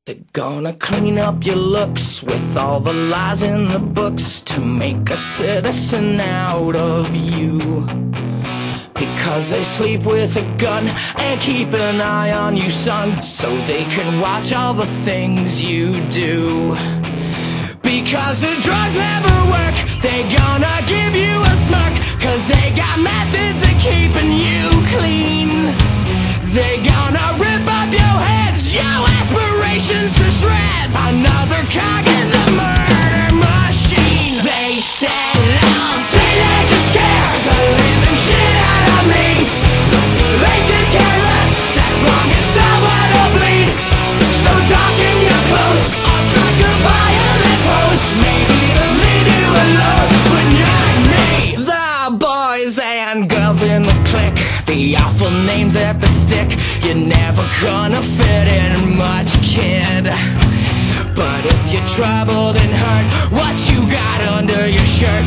They're gonna clean up your looks with all the lies in the books to make a citizen out of you. Because they sleep with a gun and keep an eye on you, son, so they can watch all the things you do. Because the drugs never work, they gonna give you a smirk, cause they got methods of keeping you clean. They gonna rip up your heads, your aspirations to shreds, another cog in the murder machine. They said I'll say that to scare the living shit out of me. They could care less as long as someone will bleed. So darken your clothes, or strike a violent pose. Maybe it'll lead you alone, but not me. The boys and girls in the clique, the awful names at the stick. You're never gonna fit in much, kid. But if you're troubled and hurt, what you got under your shirt?